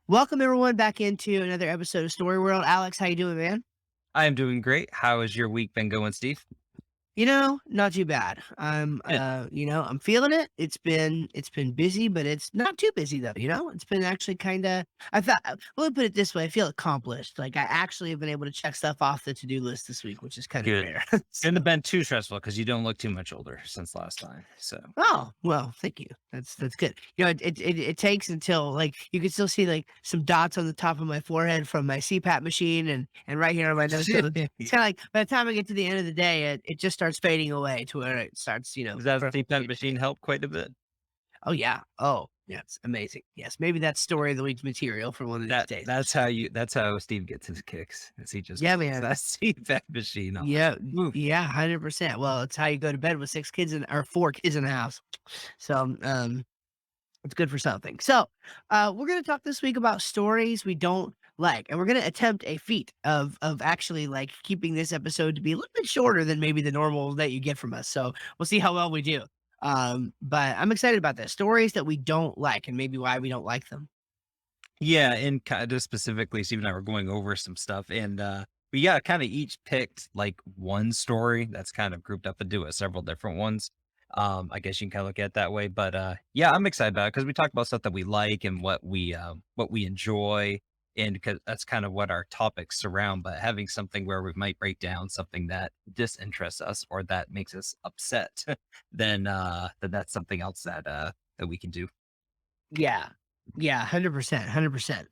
Welcome everyone back into another episode of Story World. Alex, how you doing, man? I am doing great. How has your week been going, Steve? Not too bad. Good. I'm feeling it. It's been busy, but it's not too busy though. It's been actually kind of. I thought. Let me put it this way: I feel accomplished. Like I actually have been able to check stuff off the to-do list this week, which is kind of Good. rare. Couldn't have So, been too stressful because you don't look too much older since last time. So oh well, thank you. That's good. It takes until like you can still see like some dots on the top of my forehead from my CPAP machine and right here on my nose. So it's kind of like by the time I get to the end of the day, it just starts fading away to where it starts, does that CPAP perfectly. machine help quite a bit? Oh yeah. Oh yeah. It's amazing. Yes. Maybe that's story of the week's material for one of these That days. that's how you that's how Steve gets his kicks. Is he just Yeah, puts man. that CPAP machine on. Yeah. Oof. Yeah. 100%. Well, it's how you go to bed with six kids or four kids in the house. So, it's good for something. So, we're going to talk this week about stories we don't like, and we're going to attempt a feat of actually like keeping this episode to be a little bit shorter than maybe the normal that you get from us. So we'll see how well we do. But I'm excited about this stories that we don't like and maybe why we don't like them. Yeah, and kind of specifically, Steve and I were going over some stuff, and we kind of each picked like one story that's kind of grouped up into several different ones. I guess you can kind of look at it that way, but yeah, I'm excited about it because we talk about stuff that we like and what we enjoy, and because that's kind of what our topics surround. But having something where we might break down something that disinterests us or that makes us upset, then that's something else that we can do. Yeah. Yeah, 100%, 100%.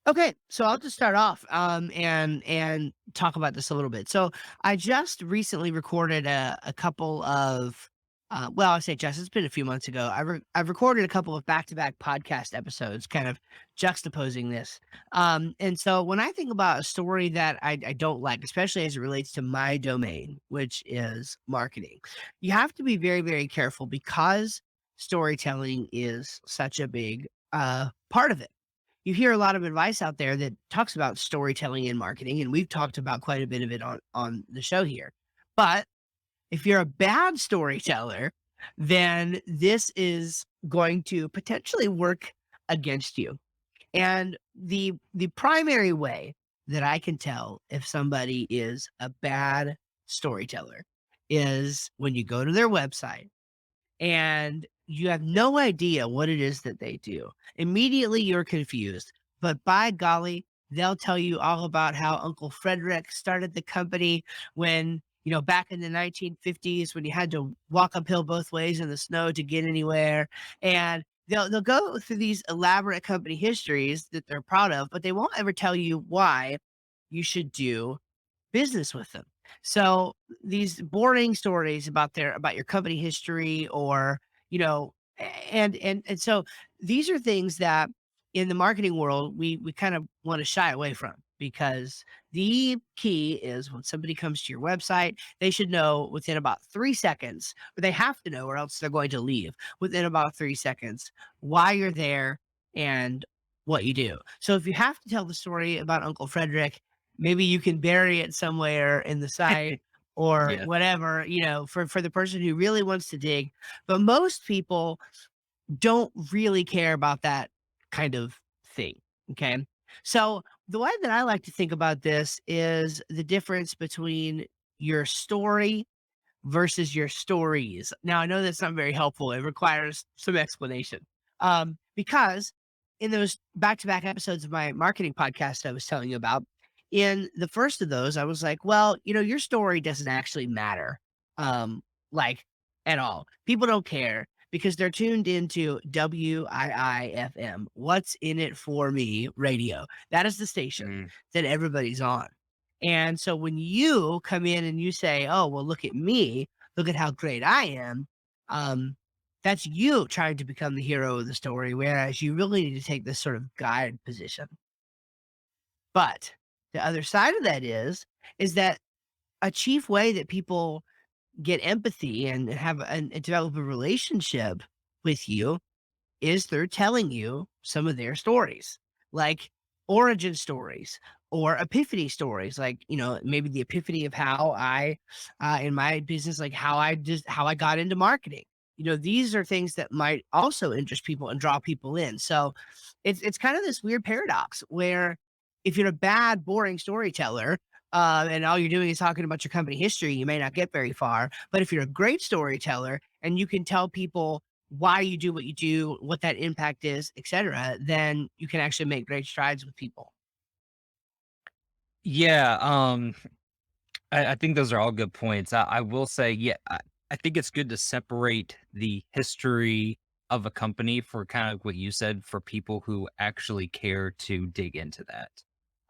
Okay, so I'll just start off and talk about this a little bit. So I just recently recorded a couple of well, I say just it's been a few months ago. I've recorded a couple of back-to-back podcast episodes kind of juxtaposing this. And so when I think about a story that I don't like, especially as it relates to my domain, which is marketing, you have to be very, very careful because storytelling is such a big part of it. You hear a lot of advice out there that talks about storytelling and marketing, and we've talked about quite a bit of it on the show here. But if you're a bad storyteller, then this is going to potentially work against you. And the primary way that I can tell if somebody is a bad storyteller is when you go to their website and you have no idea what it is that they do. Immediately, you're confused. But by golly, they'll tell you all about how Uncle Frederick started the company when, back in the 1950s when you had to walk uphill both ways in the snow to get anywhere. And they'll go through these elaborate company histories that they're proud of, but they won't ever tell you why you should do business with them. So these boring stories about your company history or, you know, and so these are things that in the marketing world we kind of want to shy away from because the key is when somebody comes to your website, they should know within about 3 seconds, or they have to know or else they're going to leave within about 3 seconds why you're there and what you do. So if you have to tell the story about Uncle Frederick, maybe you can bury it somewhere in the site or Yeah. whatever, for the person who really wants to dig. But most people don't really care about that kind of thing. Okay. So the way that I like to think about this is the difference between your story versus your stories. Now, I know that's not very helpful. It requires some explanation. Because in those back-to-back episodes of my marketing podcast I was telling you about, in the first of those, I was like, well, your story doesn't actually matter, like at all. People don't care because they're tuned into WIIFM, What's in It For Me radio. That is the station Mm. that everybody's on. And so when you come in and you say, "Oh, well, look at me. Look at how great I am," that's you trying to become the hero of the story, whereas you really need to take this sort of guide position. But the other side of that is that a chief way that people get empathy and and develop a relationship with you is they're telling you some of their stories, like origin stories or epiphany stories, like, maybe the epiphany of how I, in my business, like how I got into marketing, these are things that might also interest people and draw people in. So it's kind of this weird paradox where if you're a bad, boring storyteller, and all you're doing is talking about your company history, you may not get very far. But if you're a great storyteller and you can tell people why you do what you do, what that impact is, etc., then you can actually make great strides with people. Yeah, I think those are all good points. I will say, yeah, I think it's good to separate the history of a company for kind of what you said for people who actually care to dig into that.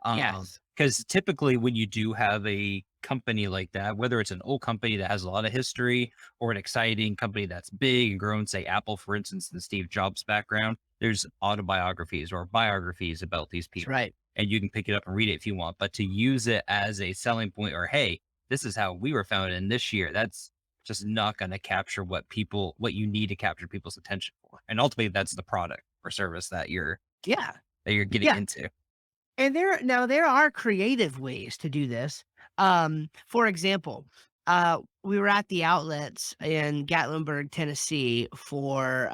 Yes. Because typically when you do have a company like that, whether it's an old company that has a lot of history or an exciting company that's big and grown, say Apple, for instance, the Steve Jobs background, there's autobiographies or biographies about these That's people right. and you can pick it up and read it if you want. But to use it as a selling point or, hey, this is how we were founded in this year, that's just not going to capture what you need to capture people's attention for. And ultimately, that's the product or service Yeah. that you're getting Yeah. into. And there are creative ways to do this. For example, we were at the outlets in Gatlinburg, Tennessee for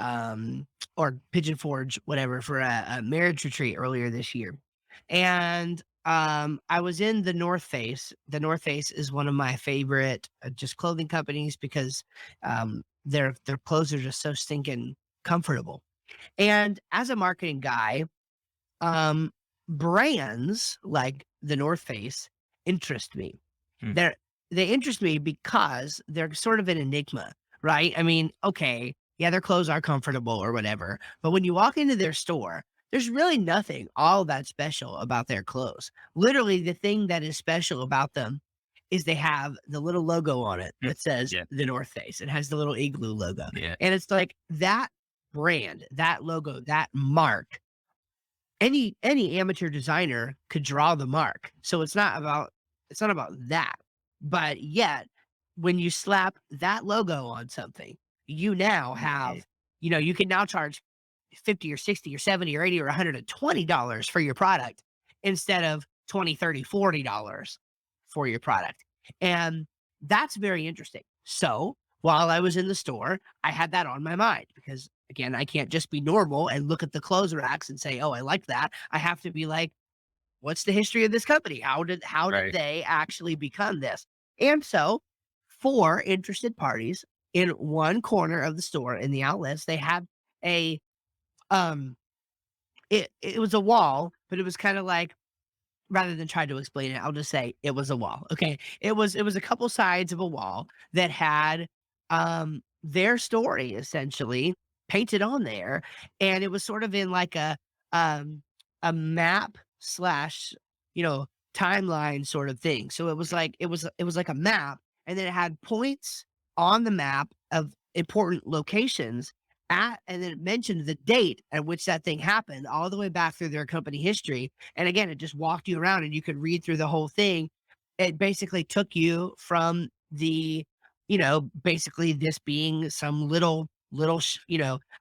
or Pigeon Forge, whatever, for a marriage retreat earlier this year. And I was in the North Face. The North Face is one of my favorite just clothing companies because their clothes are just so stinking comfortable. And as a marketing guy, um, brands like the North Face interest me. Hmm. They're they interest me because they're sort of an enigma, right? I mean, okay, yeah, their clothes are comfortable or whatever, but when you walk into their store, there's really nothing all that special about their clothes. Literally, the thing that is special about them is they have the little logo on it Hmm. that says Yeah. the North Face. It has the little igloo logo. Yeah. And it's like that brand, that logo, that mark, any amateur designer could draw the mark. So it's not about that. But yet, when you slap that logo on something, you now Yeah. have, you can now charge 50 or 60 or 70 or 80 or $120 for your product instead of 20, 30, $40 for your product. And that's very interesting. So while I was in the store, I had that on my mind because again, I can't just be normal and look at the clothes racks and say, "Oh, I like that." I have to be like, "What's the history of this company? How did Right. they actually become this?" And so, for interested parties in one corner of the store in the outlets, they had a um it was a wall, but it was kind of like rather than try to explain it, I'll just say it was a wall, okay? It was a couple sides of a wall that had, their story essentially painted on there, and it was sort of in like um, a map slash, you know, timeline sort of thing. So it was like a map, and then it had points on the map of important locations and then it mentioned the date at which that thing happened all the way back through their company history, and again, it just walked you around and you could read through the whole thing. It basically took you from basically this being some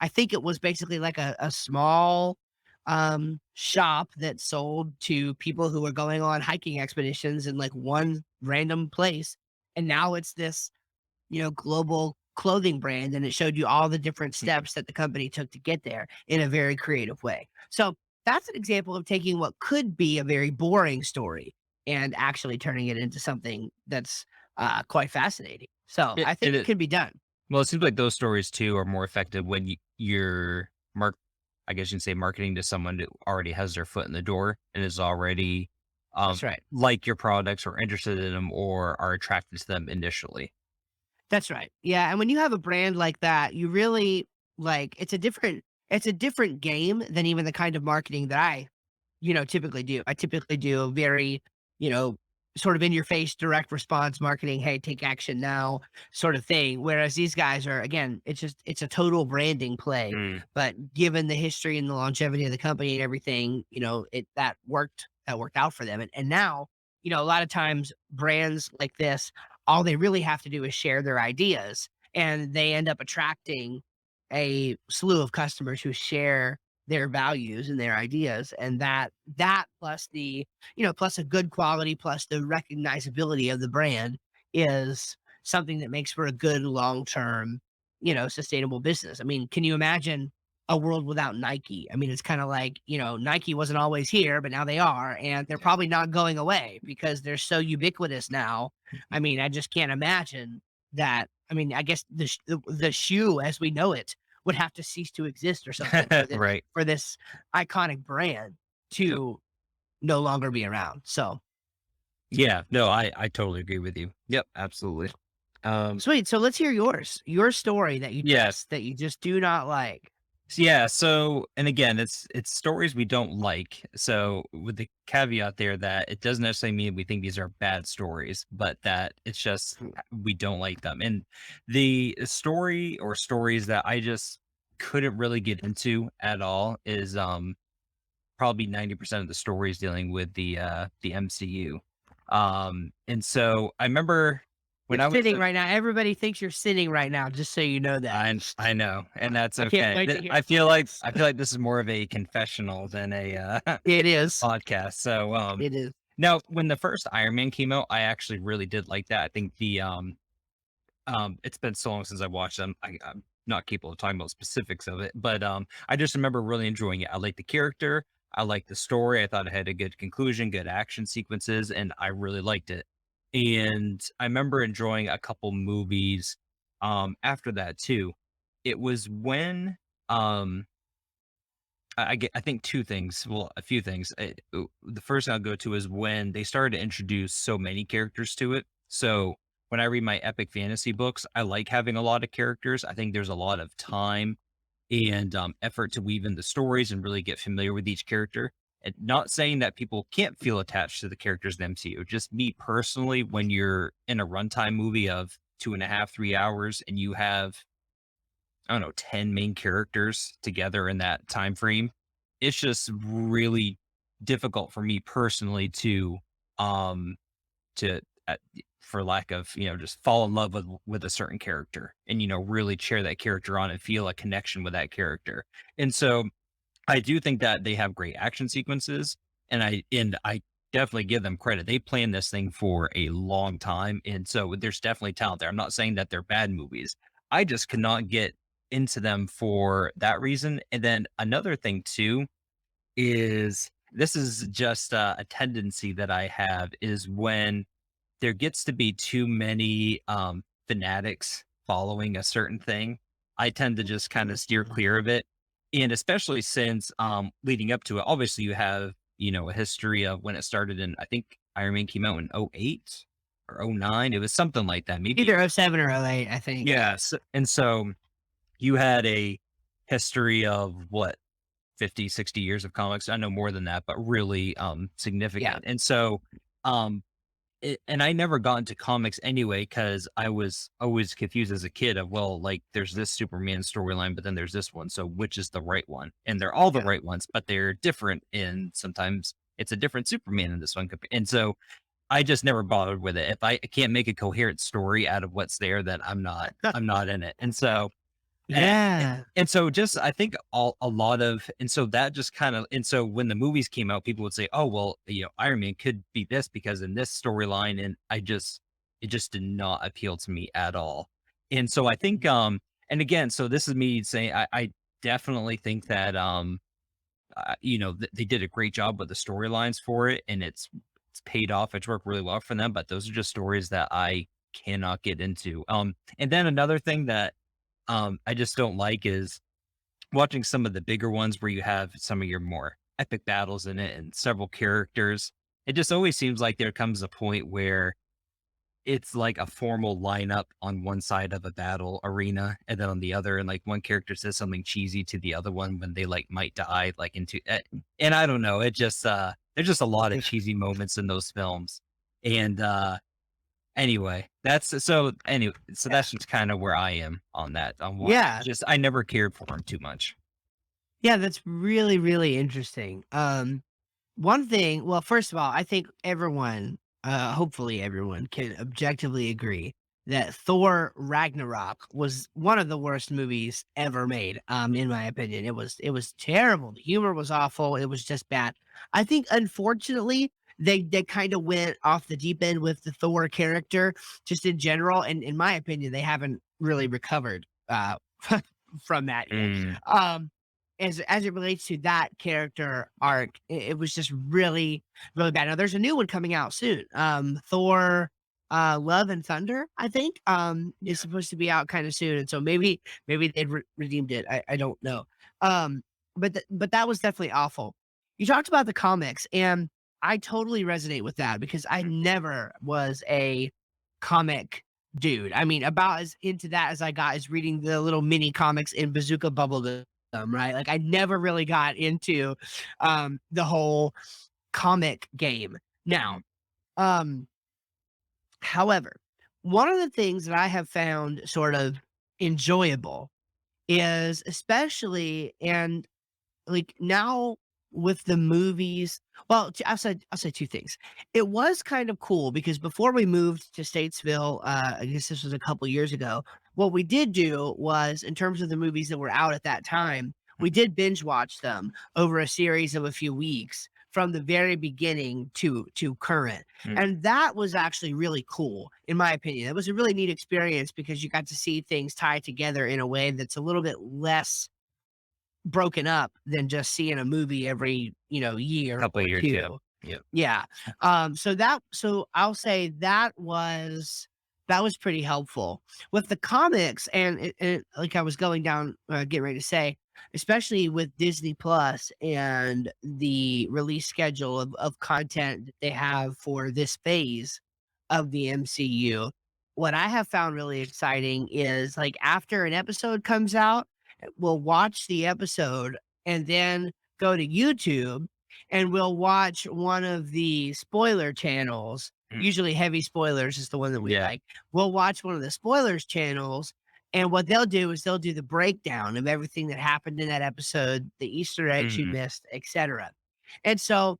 I think it was basically like a small shop that sold to people who were going on hiking expeditions in like one random place. And now it's this global clothing brand, and it showed you all the different steps that the company took to get there in a very creative way. So that's an example of taking what could be a very boring story and actually turning it into something that's quite fascinating. So It, I think and it it can be done. Well, it seems like those stories too are more effective when you're I guess you can say marketing to someone that already has their foot in the door and is already That's right. like your products or interested in them or are attracted to them initially. That's right. Yeah, and when you have a brand like that, you really it's a different game than even the kind of marketing that I typically do. I typically do a very, you know, sort of in your face direct response marketing, hey, take action now sort of thing. Whereas these guys are, again, it's a total branding play. Mm. But given the history and the longevity of the company and everything, that worked out for them. And now, a lot of times brands like this, all they really have to do is share their ideas and they end up attracting a slew of customers who share their values and their ideas, and that plus plus a good quality plus the recognizability of the brand is something that makes for a good long-term sustainable business. I mean, can you imagine a world without Nike? I mean, it's kind of like, Nike wasn't always here, but now they are, and they're Yeah. probably not going away because they're so ubiquitous now. I mean, I just can't imagine that. I mean, I guess the shoe as we know it would have to cease to exist or something for this Right. for this iconic brand Yep. to no longer be around. So Yeah. No, I totally agree with you. Yep. Absolutely. Um, sweet. So let's hear yours. Your story yeah. that you just do not like. Yeah, so and again, it's stories we don't like. So with the caveat there that it doesn't necessarily mean we think these are bad stories, but that it's just Hmm. we don't like them. And the story or stories that I just couldn't really get into at all is probably 90% of the stories dealing with the MCU. And so I remember You're when I was sitting right now. Everybody thinks you're sitting right now, just so you know that. I know, and that's I can't okay. wait to hear I feel like this is more of a confessional than a it is. podcast. So It is. now when the first Iron Man came out, I actually really did like that. I think it's been so long since I watched them. I'm not capable of talking about specifics of it, but I just remember really enjoying it. I liked the character, I liked the story. I thought it had a good conclusion, good action sequences, and I really liked it. And I remember enjoying a couple movies after that too. It was when um I think two things. Well, a few things. The first I'll go to is when they started to introduce so many characters to it. So when I read my epic fantasy books, I like having a lot of characters. I think there's a lot of time and effort to weave in the stories and really get familiar with each character. And not saying that people can't feel attached to the characters in the MCU. Just me personally, when you're in a runtime movie of 2.5, 3 hours, and you have I don't know, 10 main characters together in that time frame. It's just really difficult for me personally um to for lack of, just fall in love with a certain character and really cheer that character on and feel a connection with that character. And so I do think that they have great action sequences, and I definitely give them credit. They planned this thing for a long time, and so there's definitely talent there. I'm not saying that they're bad movies. I just could not get into them for that reason. And then another thing too is this is just a tendency that I have is when there gets to be too many fanatics following a certain thing, I tend to just kind of steer clear of it. And especially since leading up to it, obviously you have, a history of when it started in, I think Iron Man came out in '08 or '09. It was something like that. Maybe, Either '07 or '08, I think. yes. And so you had a history of what, 50, 60 years of comics. I know more than that, but really Yeah. significant. And so um and I never got into comics anyway because I was always confused as a kid of, well, like there's this Superman storyline, but then there's this one. So which is the right one? And they're all the Yeah. right ones, but they're different. And sometimes it's a different Superman in this one. And so I just never bothered with it. If I can't make a coherent story out of what's there, then I'm not in it. And so and Yeah. and so just I think all a lot of and so that just kind of and so when the movies came out, people would say, "Oh, well, Iron Man could be this because in this storyline," and it just did not appeal to me at all. And so I think and again, so this is me saying I definitely think that they did a great job with the storylines for it, and it's paid off. It's worked really well for them, but those are just stories that I cannot get into. And then another thing that I just don't like is watching some of the bigger ones where you have some of your more epic battles in it and several characters. It just always seems like there comes a point where it's like a formal lineup on one side of a battle arena and then on the other, and like one character says something cheesy to the other one when they like might die, like into and I don't know, it just there's just a lot of cheesy moments in those films. And anyway, so Yeah. that's just kind of where I am on that. On why Yeah. just I never cared for him too much. Yeah, that's really, really interesting. One thing, well, first of all, I think everyone, hopefully everyone can objectively agree that Thor Ragnarok was one of the worst movies ever made, in my opinion. It was terrible. The humor was awful. It was just bad. I think unfortunately they kind of went off the deep end with the Thor character just in general. And in my opinion, they haven't really recovered. uh, from that yet. Mm, Um, as it relates to that character arc, it was just really, really bad. Now there's a new one coming out soon. Thor, Love and Thunder, I think, is yeah. supposed to be out kind of soon, and so maybe they'd redeemed it. I don't know. Um, but that was definitely awful. You talked about the comics, and I totally resonate with that because I Mm, never was a comic dude. I mean, about as into that as I got is reading the little mini comics in Bazooka Bubblegum, right? Like I never really got into the whole comic game. Now, mm, um, however, one of the things that I have found sort of enjoyable is especially and like, now with the movies well, t I'll say 2 things. It was kind of cool because before we moved to Statesville, I guess this was a couple years ago, what we did do was, in terms of the movies that were out at that time, we did binge watch them over a series of a few weeks from the very beginning to current, mm, and that was actually really cool, in my opinion. It was a really neat experience because you got to see things tied together in a way that's a little bit less broken up than just seeing a movie every, year couple of or years, yeah. 2. Yep. Yeah. So I'll say that was pretty helpful. With the comics and like I was going down, getting ready to say, especially with Disney Plus and the release schedule of content that they have for this phase of the MCU, what I have found really exciting is, like, after an episode comes out, we'll watch the episode and then go to YouTube and we'll watch one of the spoiler channels. Mm, Usually Heavy Spoilers is the one that we yeah. like. We'll watch one of the spoilers channels, and what they'll do is they'll do the breakdown of everything that happened in that episode, the Easter eggs you Mhm, missed, etc. And so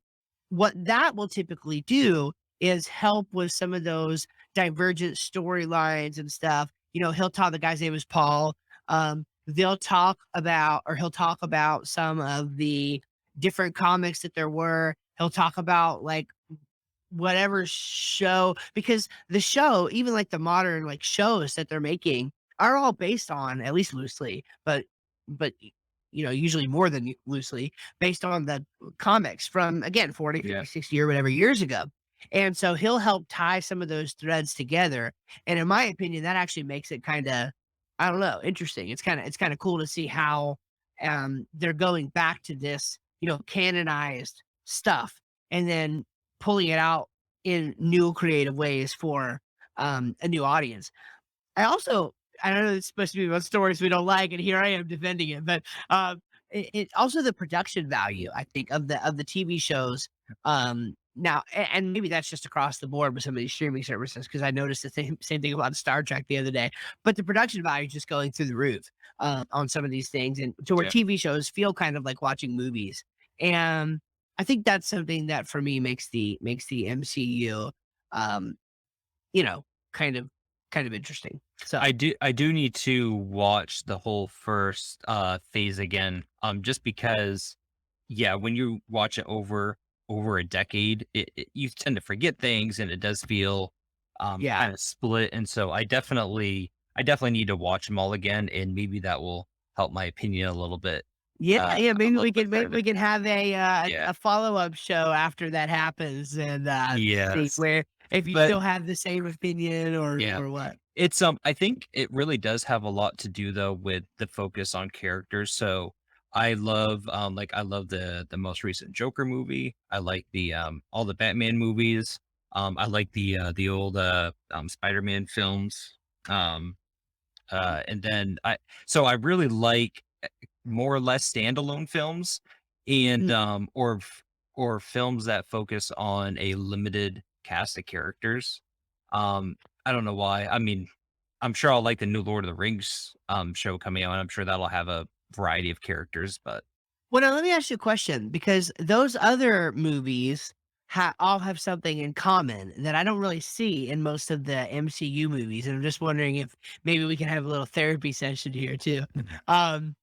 what that will typically do is help with some of those divergent storylines and stuff. He'll talk the guy's name is Paul. He'll talk about some of the different comics that there were. He'll talk about like whatever show because the show, even like the modern like shows that they're making are all based on, at least loosely, but usually more than loosely based on the comics from again 40, yeah. 50, 60 or whatever years ago. And so he'll help tie some of those threads together. And in my opinion, that actually makes it kind of, I don't know, interesting. It's kind of cool to see how they're going back to this, canonized stuff and then pulling it out in new creative ways for, a new audience. I know it's supposed to be about stories we don't like, and here I am defending it, but, it also the production value, I think, of the TV shows, now and maybe that's just across the board with some of these streaming services because I noticed the same thing about Star Trek the other day, but the production value is just going through the roof, on some of these things, and to where Yeah. TV shows feel kind of like watching movies, and I think that's something that for me makes the MCU, um, you know, kind of kind of interesting. So, I do need to watch the whole first, phase again, just because, yeah, when you watch it over a decade, you tend to forget things, and it does feel, yeah. kinda split, and so I definitely need to watch them all again, and maybe that will help my opinion a little bit, Yeah, yeah, a little bit maybe further. we can have Yeah. a follow-up show after that happens and, see Yes. where if you But still have the same opinion or yeah. what. I think it really does have a lot to do though with the focus on characters. So I love the most recent Joker movie. I like the all the Batman movies. I like the old Spider-Man films. Um and then I really like more or less standalone films and Mm. or films that focus on a limited cast of characters. Um I don't know why. I mean, I'm sure I'll like the new Lord of the Rings show coming out, and I'm sure that'll have a variety of characters, but Well, now let me ask you a question because those other movies all have something in common that I don't really see in most of the MCU movies, and I'm just wondering if maybe we can have a little therapy session here too. Um,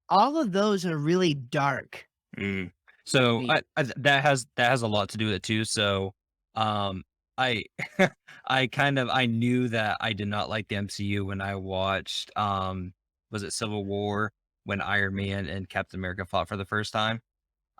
all of those are really dark mm. So movies. that has a lot to do with it too. So um I I knew that I did not like the MCU when I watched was it Civil War when Iron Man and Captain America fought for the first time?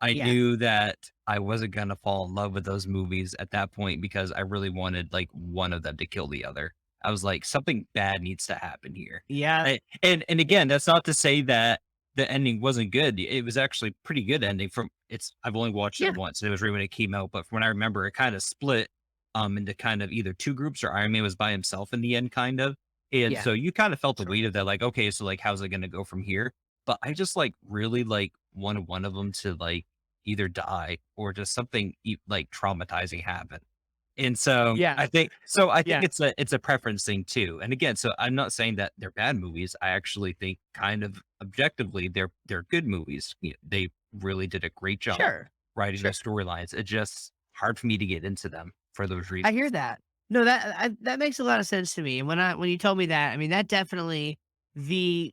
I Yeah. knew that I wasn't gonna fall in love with those movies at that point because I really wanted like one of them to kill the other. I was like, something bad needs to happen here. Yeah. And again, that's not to say that the ending wasn't good. It was actually pretty good ending from it's I've only watched it Yeah. once. It was right when it came out, but from what I remember, it kind of split into kind of either two groups or Iron Man was by himself in the end, kind of. And Yeah. so you kind of felt the Sure. weight of that, like, okay, so like how's it gonna go from here? But I just like really like wanted one of them to like either die or just something like traumatizing happen. And so Yeah. I think Yeah. it's a preference thing too. And again, so I'm not saying that they're bad movies. I actually think kind of objectively they're good movies. They really did a great job Sure. writing Sure. those storylines. It's just hard for me to get into them for those I reasons. hear that. No, that makes a lot of sense to me. And when you told me that, I mean, that definitely the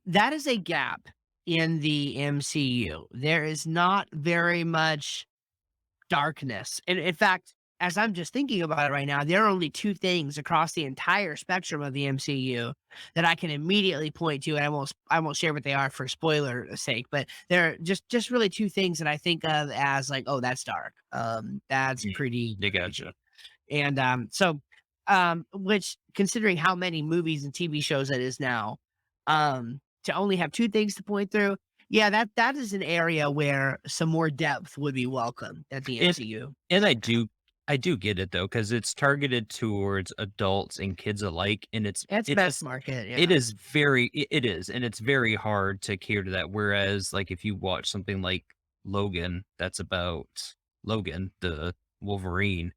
that is a gap in the MCU. There is not very much darkness. And in fact, as I'm just thinking about it right now, there are only two things across the entire spectrum of the MCU that I can immediately point to, and I won't share what they are for spoiler sake, but they're just really two things that I think of as like, oh, that's dark. That's Mm, pretty I gotcha. crazy. And which considering how many movies and TV shows it is now, to only have two things to point through, yeah, that is an area where some more depth would be welcome at the And MCU. and Yeah. I do get it though, because it's targeted towards adults and kids alike, and It's it's mass just market, it yeah. is very it is, and it's very hard to cater to that. Whereas, like if you watch something like Logan, that's about Logan, the Wolverine,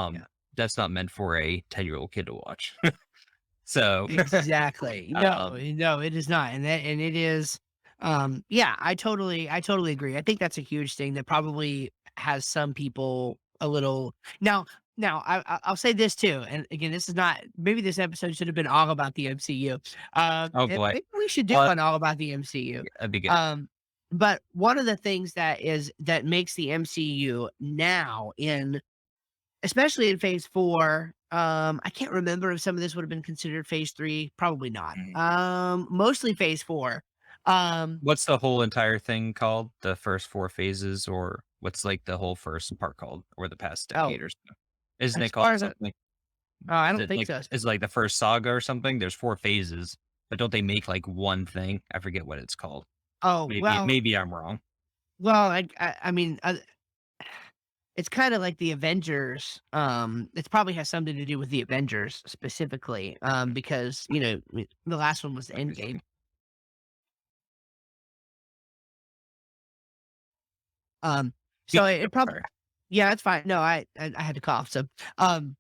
Yeah. that's not meant for a 10-year-old kid to watch. So, Exactly. No, um, no, it is not, and it is, yeah, I totally agree. I think that's a huge thing that probably has some people a little now, I'll say this too, and again, this is not maybe this episode should have been all about the MCU. oh And boy, maybe we should do well, one all about the MCU. yeah, that'd be good. Um, but one of the things that makes the MCU now in especially in phase 4, I can't remember if some of this would have been considered phase 3, probably not. Mostly phase 4. Um, What's the whole entire thing called? The first 4 phases, or what's, like, the whole first part called, or the past oh, decade or so? Isn't as it called far as something I is don't it, think like so. is it, like, the first saga or something? There's 4 phases, but don't they make, like, one thing? I forget what it's called. Oh, Maybe I'm wrong. I mean, it's kinda like the Avengers, it probably has something to do with the Avengers specifically, because, the last one was Endgame. Um, Yeah, so it probably sorry. yeah, that's fine. No, I had to cough, so, um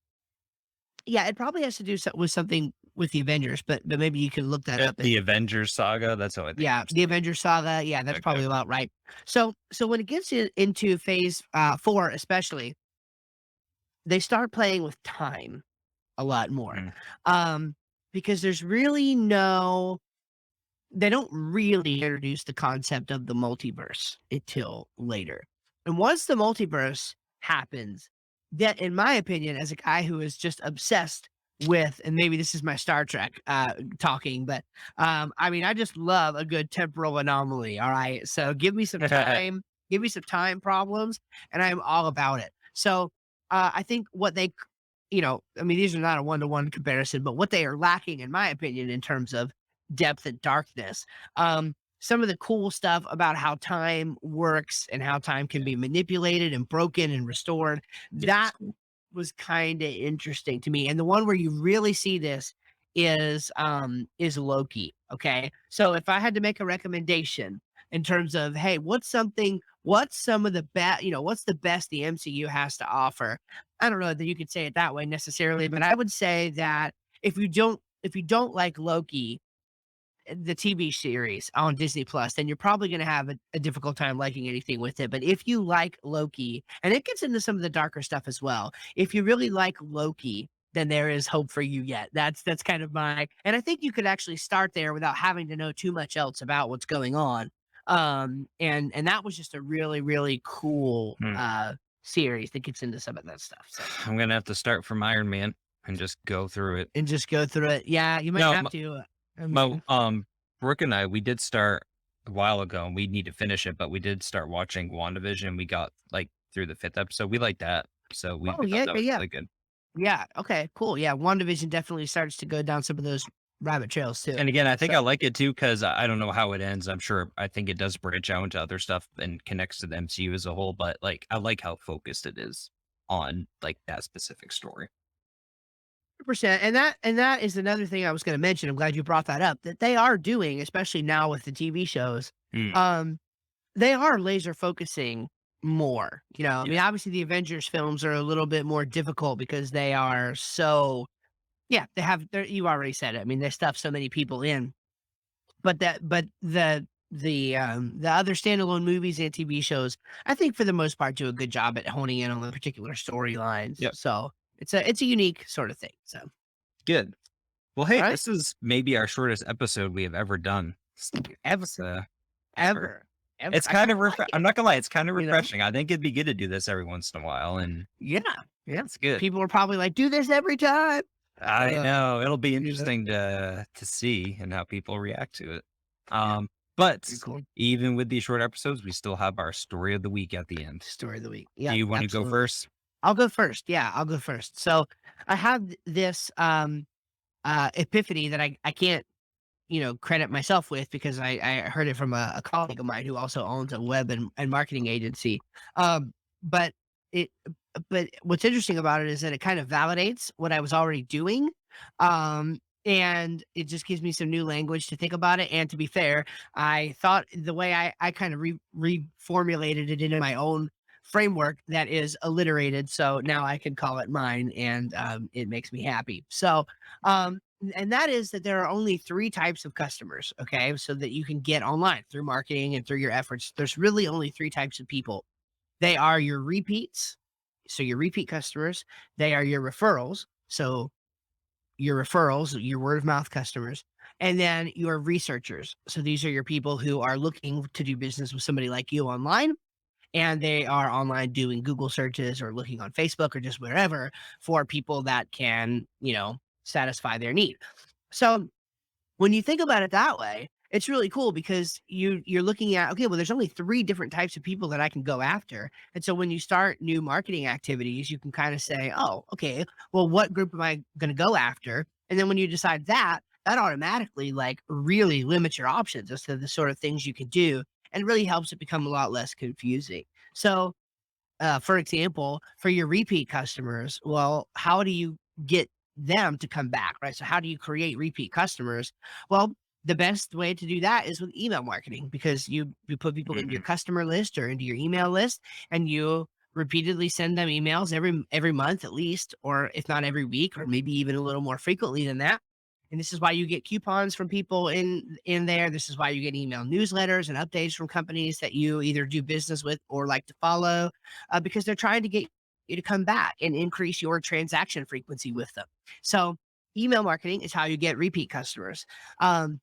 yeah, it probably has to do with something with the Avengers, but maybe you can look that up The and Avengers saga, that's how I think yeah, I'm the saying Avengers saga, yeah, it. that's Okay. probably about right. So when it gets into phase, 4 especially, they start playing with time a lot more, Mhm. um, because there's really no they don't really introduce the concept of the multiverse until later. And once the multiverse happens, that, in my opinion, as a guy who is just obsessed with, and maybe this is my Star Trek talking, but I mean, I just love a good temporal anomaly. All right. So give me some time problems, and I'm all about it. So I think I mean, these are not a one to one comparison, but what they are lacking, in my opinion, in terms of depth and darkness. Some of the cool stuff about how time works and how time can be manipulated and broken and restored. That Yes. was kind of interesting to me. And the one where you really see this is Loki. Okay. So if I had to make a recommendation in terms of, hey, what's some of the best, what's the best the MCU has to offer? I don't know that you could say it that way necessarily, but I would say that if you don't like Loki, the TV series on Disney Plus, then you're probably gonna have a difficult time liking anything with it. But if you like Loki, and it gets into some of the darker stuff as well, if you really like Loki, then there is hope for you yet. That's kind of and I think you could actually start there without having to know too much else about what's going on. And that was just a really, really cool Hmm. series that gets into some of that stuff. So I'm gonna have to start from Iron Man and just go through it. and just go through it. Yeah, you might No, have to. my Brooke and I, we did start a while ago, and we need to finish it, but we did start watching WandaVision. We got like through the fifth episode. We like that, so Oh we thought yeah, that yeah, was yeah. really good. Yeah. Okay. Cool. Yeah. WandaVision definitely starts to go down some of those rabbit trails too. And again, I think So I like it too because I don't know how it ends. I think it does branch out into other stuff and connects to the MCU as a whole. But like, I like how focused it is on like that specific story. 100%. And that is another thing I was going to mention. I'm glad you brought that up. That they are doing, especially now with the TV shows. Mm, Um, they are laser focusing more. I yeah, mean, obviously the Avengers films are a little bit more difficult because they are so. Yeah, they have. You already said it. I mean, they stuff so many people in. But the other standalone movies and TV shows, I think for the most part do a good job at honing in on the particular storylines. yep, So it's a unique sort of thing. So good. Well, all hey, right, this is maybe our shortest episode we have ever done. ever, It's, ever. ever, ever. It's I kind kind of of like I'm it. not gonna lie, it's kind of You know? refreshing. I think it'd be good to do this every once in a while, and Yeah, yeah. it's good. People are probably like, do this every time. I Uh, know it'll be you know, interesting to see and how people react to it. yeah, But pretty cool. even with these short episodes, we still have our story of the week at the end. Story of the week. Do Yep, you want to go absolutely. first? I'll go first. Yeah, I'll go first. So I have this epiphany that I can't credit myself with because I heard it from a colleague of mine who also owns a web and marketing agency. Um, but it, but what's interesting about it is that it kind of validates what I was already doing. And it just gives me some new language to think about it. And to be fair, I thought the way I kind of reformulated it into my own framework that is alliterated. So now I can call it mine and it makes me happy. So, and that is that there are only three types of customers, okay? So that you can get online through marketing and through your efforts. There's really only three types of people. They are your repeats, so your repeat customers. They are your referrals, so your word of mouth customers, and then your researchers. So these are your people who are looking to do business with somebody like you online, and they are online doing Google searches or looking on Facebook or just wherever for people that can, satisfy their need. So when you think about it that way, it's really cool because you're looking at, okay, well, there's only three different types of people that I can go after. And so when you start new marketing activities, you can kind of say, oh, okay, well, what group am I going to go after? And then when you decide that, that automatically like really limits your options as to the sort of things you can do and really helps it become a lot less confusing. So for example, for your repeat customers, well, how do you get them to come back, right? So how do you create repeat customers? Well, the best way to do that is with email marketing because you put people into your Mhm. customer list or into your email list and you repeatedly send them emails every month at least, or if not every week, or maybe even a little more frequently than that. And this is why you get coupons from people in there. This is why you get email newsletters and updates from companies that you either do business with or like to follow, because they're trying to get you to come back and increase your transaction frequency with them. So email marketing is how you get repeat customers. Um,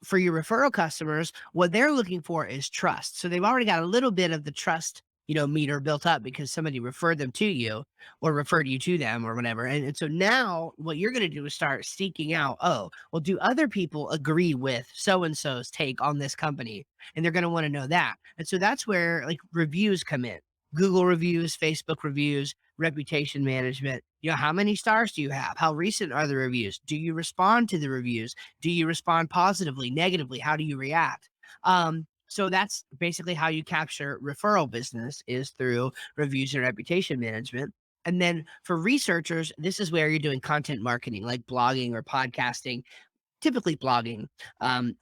for your referral customers, what they're looking for is trust. So they've already got a little bit of the trust, meter built up because somebody referred them to you or referred you to them or whatever. And so now what you're going to do is start seeking out, oh, well, do other people agree with so and so's take on this company? And they're going to want to know that. And so that's where like reviews come in. Google reviews, Facebook reviews, reputation management. How many stars do you have? How recent are the reviews? Do you respond to the reviews? Do you respond positively, negatively? How do you react? So that's basically how you capture referral business is through reviews and reputation management. And then for researchers, this is where you're doing content marketing, like blogging or podcasting, typically blogging,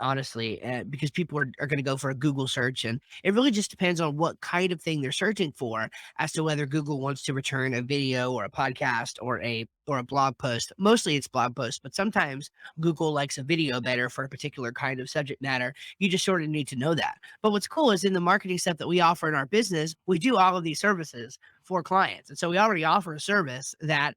honestly, because people are going to go for a Google search. And it really just depends on what kind of thing they're searching for as to whether Google wants to return a video or a podcast or a blog post. Mostly it's blog posts, but sometimes Google likes a video better for a particular kind of subject matter. You just sort of need to know that. But what's cool is in the marketing stuff that we offer in our business, we do all of these services for clients. And so we already offer a service that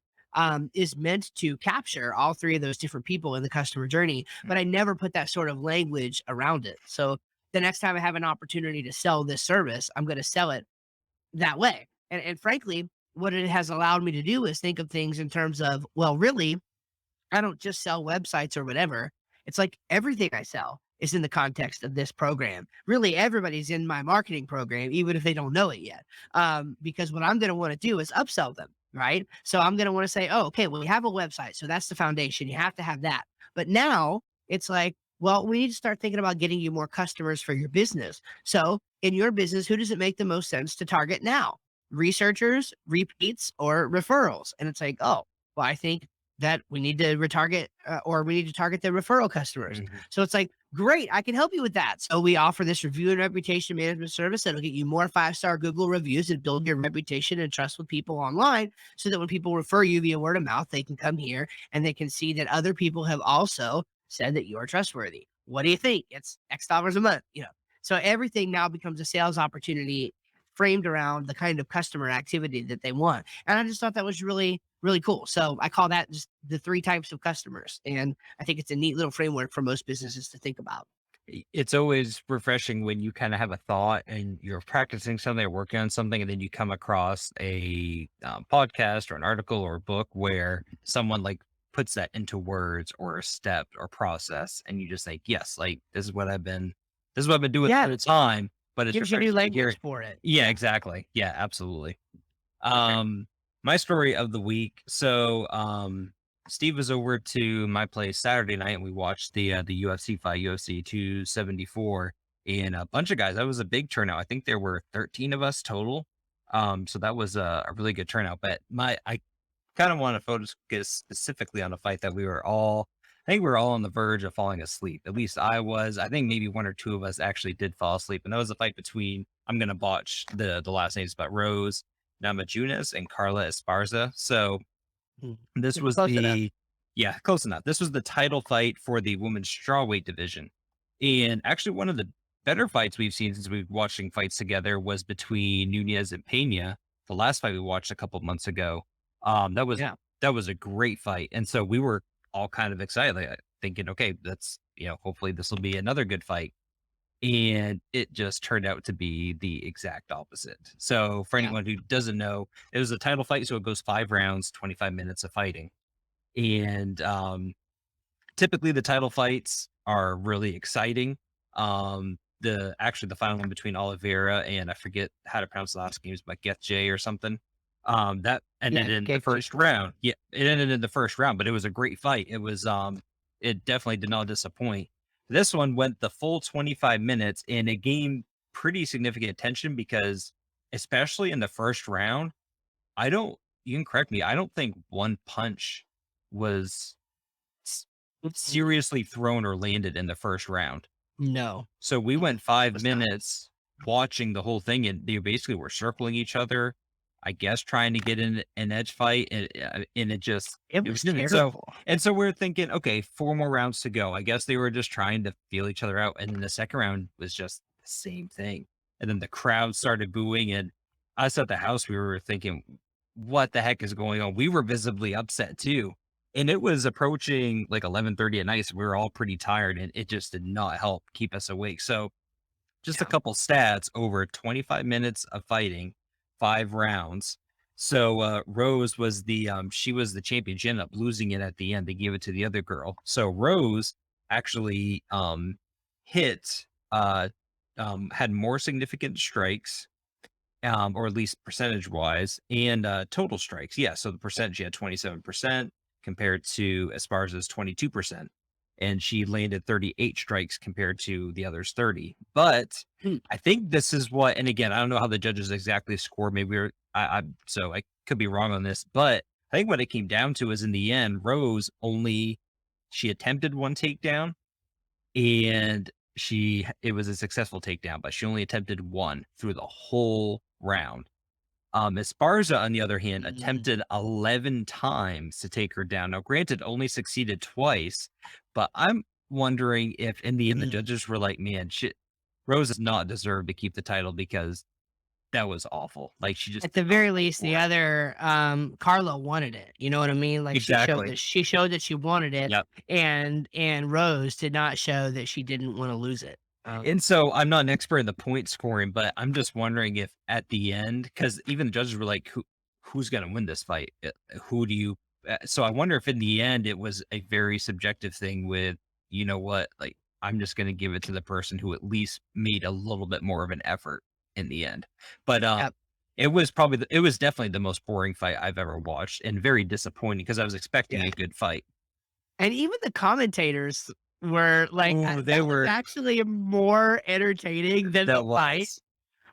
is meant to capture all three of those different people in the customer journey, but I never put that sort of language around it. So the next time I have an opportunity to sell this service, I'm going to sell it that way. And frankly, what it has allowed me to do is think of things in terms of, well, really, I don't just sell websites or whatever. It's like everything I sell is in the context of this program. Really, everybody's in my marketing program, even if they don't know it yet. Because what I'm going to want to do is upsell them, right? So I'm going to want to say, oh, okay, well, we have a website. So that's the foundation. You have to have that. But now it's like, well, we need to start thinking about getting you more customers for your business. So in your business, who does it make the most sense to target now? Researchers, repeats, or referrals? And it's like, oh, well, I think that we need to retarget or we need to target the referral customers. Mhm. So it's like, great, I can help you with that. So we offer this review and reputation management service that'll get you more 5-star Google reviews and build your reputation and trust with people online so that when people refer you via word of mouth, they can come here and they can see that other people have also said that you're trustworthy. What do you think? It's X dollars a month, you know. So everything now becomes a sales opportunity framed around the kind of customer activity that they want. And I just thought that was really, really cool. So I call that just the 3 types of customers, and I think it's a neat little framework for most businesses to think about. It's always refreshing when you kind of have a thought and you're practicing something or working on something, and then you come across a podcast or an article or a book where someone like puts that into words or a step or process, and you just think, yes, like this is what I've been doing all Yeah, the time. But it's gives you new refreshing to hear. language for it. Yeah, exactly. Yeah, absolutely. Okay. My story of the week. So, Steve was over to my place Saturday night, and we watched the UFC fight, UFC 274, and a bunch of guys. That was a big turnout. I think there were 13 of us total. So that was a really good turnout. But I kind of want to focus specifically on a fight that we were all. I think we were all on the verge of falling asleep. At least I was. I think maybe one or two of us actually did fall asleep, and that was a fight between. I'm gonna botch the last names, but Rose Namajunas and Carla Esparza. So Mm. this was Close enough. the yeah, close enough. This was the title fight for the women's strawweight division. And actually one of the better fights we've seen since we've watching fights together was between Nunez and Pena. The last fight we watched a couple months ago. That was Yeah. that was a great fight. And so we were all kind of excited, like, thinking, okay, that's hopefully this will be another good fight. And it just turned out to be the exact opposite. So for Yeah. anyone who doesn't know, it was a title fight, so it goes 5 rounds, 25 minutes of fighting. And, typically the title fights are really exciting. The final one between Oliveira and I forget how to pronounce the last name, but Getjay or something. That ended Yeah. in the Get you. first round. Yeah, it ended in the first round, but it was a great fight. It definitely did not disappoint. This one went the full 25 minutes and it gained pretty significant attention because, especially in the first round, I don't, you can correct me, I don't think one punch was s- Mm-mm. seriously thrown or landed in the first round. No. So we Mm-mm. went 5 Was not. minutes watching the whole thing, and they basically were circling each other, I guess trying to get in an edge fight, and It it was was good. So terrible. we're thinking, okay, 4 more rounds to go. I guess they were just trying to feel each other out, and then the second round was just the same thing. And then the crowd started booing, and us at the house, we were thinking, "What the heck is going on?" We were visibly upset too, and it was approaching like 11:30 at night, so we were all pretty tired, and it just did not help keep us awake. So just a Yeah. couple stats over 25 minutes of fighting, 5 rounds. So, Rose was she was the champion. She ended up losing it at the end. They gave it to the other girl. So Rose actually, hit, had more significant strikes, or at least percentage wise, and total strikes. Yeah, so the percentage she had 27% compared to Esparza's 22%. And she landed 38 strikes compared to the others 30. But Hmm. I think this is what, and again, I don't know how the judges exactly score. Maybe so I could be wrong on this, but I think what it came down to is in the end, Rose only she attempted one takedown and it was a successful takedown, but she only attempted one through the whole round. Esparza, on the other hand, Mm. attempted 11 times to take her down. Now, granted, only succeeded twice, but I'm wondering if in the end the Mm. judges were like, man, Rose does not deserve to keep the title because that was awful. Like she just At the did not very fight least, the for it. other, Carla wanted it, you know what I mean? Like, Exactly. she showed that she wanted it, Yep. and Rose did not show that she didn't wanna lose it. And so I'm not an expert in the point scoring, but I'm just wondering if at the end, because even the judges were like, who's going to win this fight? Who do you? So I wonder if in the end it was a very subjective thing with, you know what, like I'm just going to give it to the person who at least made a little bit more of an effort in the end. But Yep. it was it was definitely the most boring fight I've ever watched and very disappointing because I was expecting Yeah. a good fight. And even the commentators were like, Oh, they that was were, actually more entertaining than the that fight, was,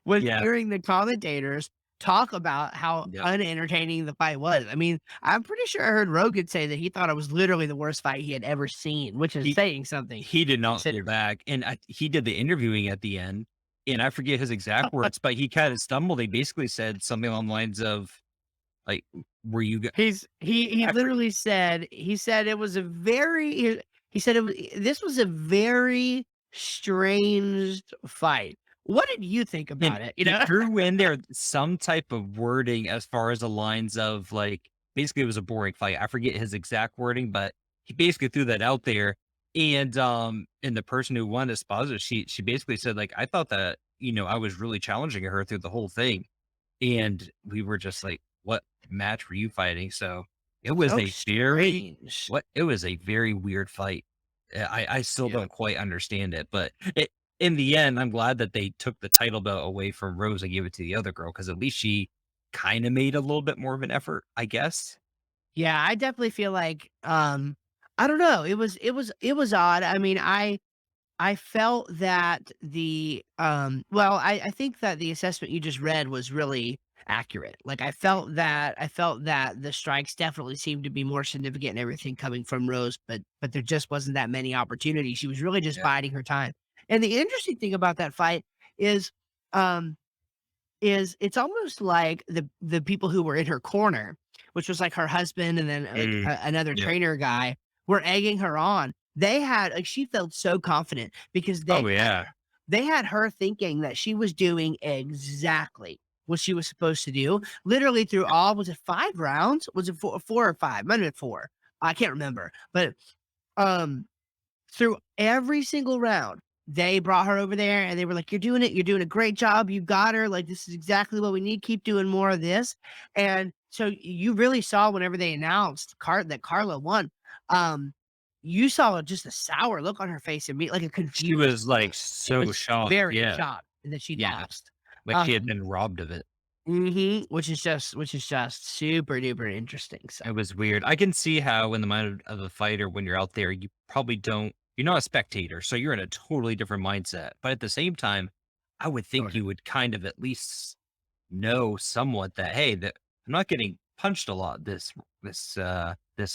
was yeah. hearing the commentators talk about how Yep. unentertaining the fight was. I mean, I'm pretty sure I heard Rogan say that he thought it was literally the worst fight he had ever seen, which is He saying something He did not hold considering. back, and he did the interviewing at the end, and I forget his exact words, but he kinda stumbled. He basically said something along the lines of, like, "Were you g" He I for literally said, he said it was a very he said it was, this was a very strange fight. What did you think and about it? You he know? threw in there some type of wording as far as the lines of, like, basically, it was a boring fight. I forget his exact wording, but he basically threw that out there, and the person who won, Esposa, she basically said, like, "I thought that, I was really challenging her through the whole thing." And we were just like, "What match were you fighting?" So, it was So a very strange. it was a very weird fight. I still Yeah. don't quite understand it, but in the end, I'm glad that they took the title belt away from Rose and gave it to the other girl because at least she kinda made a little bit more of an effort, I guess. Yeah, I definitely feel like, I don't know, it was odd. I mean, I felt that well, I think that the assessment you just read was really accurate. Like, I felt that the strikes definitely seemed to be more significant and everything coming from Rose, but there just wasn't that many opportunities. She was really just Yeah. biding her time. And the interesting thing about that fight is, um it's almost like the people who were in her corner, which was like her husband and then like Mm. another Yeah. trainer guy, were egging her on. They had like, she felt so confident because Oh, yeah. they had her thinking that she was doing exactly what she was supposed to do. Literally through all, was it 5 rounds? Was it four or five? Might have been four. I can't remember. But um through every single round, they brought her over there and they were like, "You're doing it. You're doing a great job. You got her. Like, this is exactly what we need. Keep doing more of this." And so you really saw whenever they announced that Carla won, um, you saw just a sour look on her face and like a She confused was, like, look. She so was shocked. very Yeah. shocked that she Yeah. lost. Like she had Um, been robbed of it. which is just super duper interesting. So It was weird. I can see how in the mind of a fighter, when you're out there, you probably don't you're not a spectator, so you're in a totally different mindset. But at the same time, I would think sort of. you would kind of at least know somewhat that, hey, that I'm not getting punched a lot this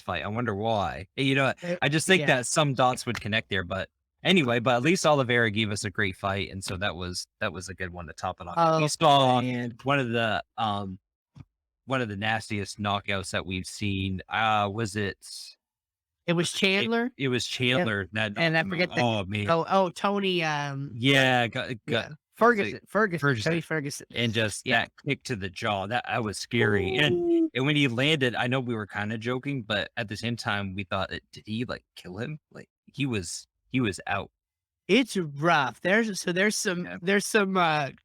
fight. I wonder why. I just think Yeah. that some dots would connect there. But anyway, but at least Oliveira gave us a great fight, and so that was a good one to top it off. We Oh saw man. one of the um one of the nastiest knockouts that we've seen. Was it? It was It, Chandler. it was And Chandler that and knocked I him out. forget the Oh man, Tony, yeah, got yeah, the Ferguson, Ferguson, Tony Ferguson. and just Yeah. that kick to the jaw that was scary. And Ooh. and when he landed, I know we were kind of joking, but at the same time, we thought, did he like kill him? Like he was out. It's rough. There's Yeah,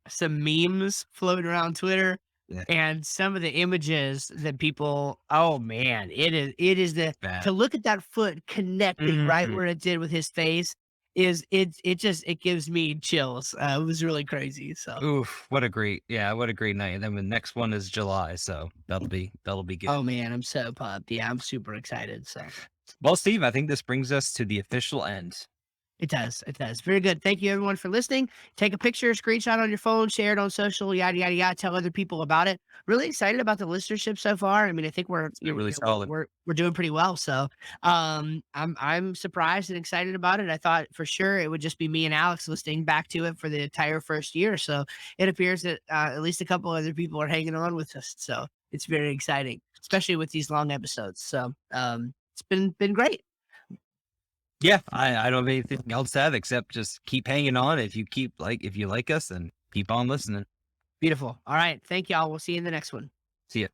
some memes floating around Twitter, yeah, and some of the images that people, oh man, it is the bad. to look at that foot connecting right Mhm. where it did with his face it gives me chills. It was really crazy. So, Oof, what a great night. And then the next one is July, so that'll be good. oh man, I'm so pumped. Yeah, I'm super excited. So. Well, Steve, I think this brings us to the official end. It does. It does. Very good. Thank you everyone for listening. Take a picture, screenshot on your phone, share it on social, yada yada yada. Tell other people about it. Really excited about the listenership so far. I mean, I think we're It's been you really know, we're solid. we're we're doing pretty well. So, I'm surprised and excited about it. I thought for sure it would just be me and Alex listening back to it for the entire first year. So it appears that at least a couple other people are hanging on with us. So it's very exciting, especially with these long episodes. So, it's been great. Yeah, I don't have anything else to add except just keep hanging on. If you like us, and keep on listening. Beautiful. All right. Thank y'all. We'll see you in the next one. See ya.